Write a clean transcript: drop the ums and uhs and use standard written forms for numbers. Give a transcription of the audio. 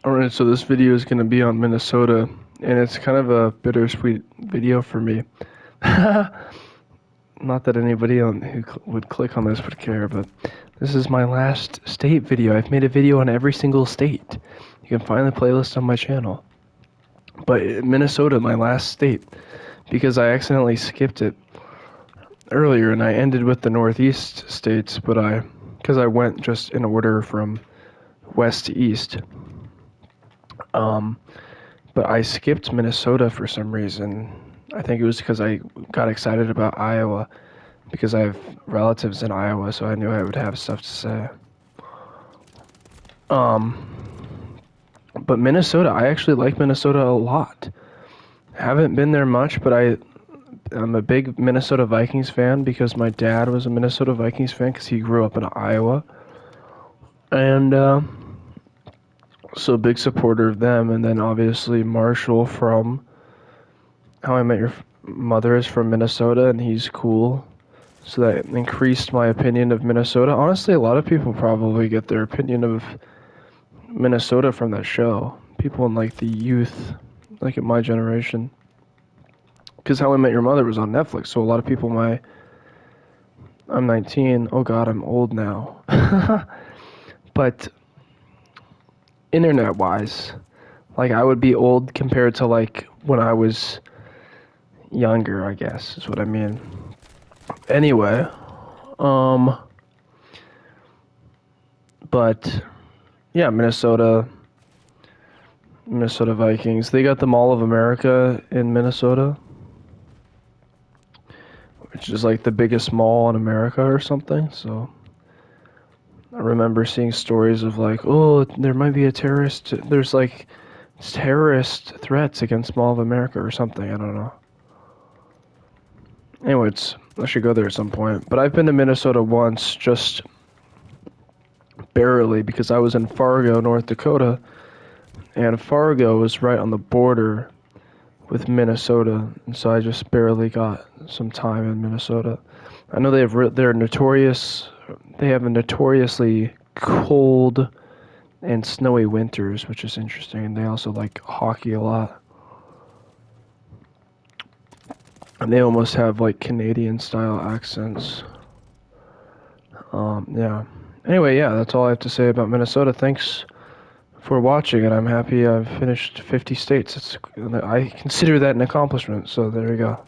Alright, so this video is going to be on Minnesota, and it's kind of a bittersweet video for me. Not that anybody who would click on this would care, but this is my last state video. I've made a video on every single state. You can find the playlist on my channel. But Minnesota, my last state, because I accidentally skipped it earlier, and I ended with the Northeast states, because I went just in order from west to east. But I skipped Minnesota for some reason. I think it was because I got excited about Iowa because I have relatives in Iowa, so I knew I would have stuff to say. But Minnesota, I actually like Minnesota a lot. Haven't been there much, but I'm a big Minnesota Vikings fan because my dad was a Minnesota Vikings fan because he grew up in Iowa. And so big supporter of them. And then obviously Marshall from How I Met Your Mother is from Minnesota, and he's cool. So that increased my opinion of Minnesota. Honestly, a lot of people probably get their opinion of Minnesota from that show. People in like the youth, like in my generation. Because How I Met Your Mother was on Netflix, so a lot of people I'm 19. Oh god, I'm old now. But internet-wise, like I would be old compared to like when I was younger, I guess, is what I mean. Anyway, but yeah, Minnesota Vikings. They got the Mall of America in Minnesota, which is like the biggest mall in America or something. So I remember seeing stories of like, oh, there might be there's like terrorist threats against Mall of America or something. I don't know. Anyways, I should go there at some point. But I've been to Minnesota once, just barely, because I was in Fargo, North Dakota, and Fargo is right on the border with Minnesota, and so I just barely got some time in Minnesota. I know they have a notoriously cold and snowy winters, which is interesting, and they also like hockey a lot. And they almost have like Canadian style accents. Yeah. Anyway, yeah, that's all I have to say about Minnesota. Thanks for watching, and I'm happy I've finished 50 states. I consider that an accomplishment, so there you go.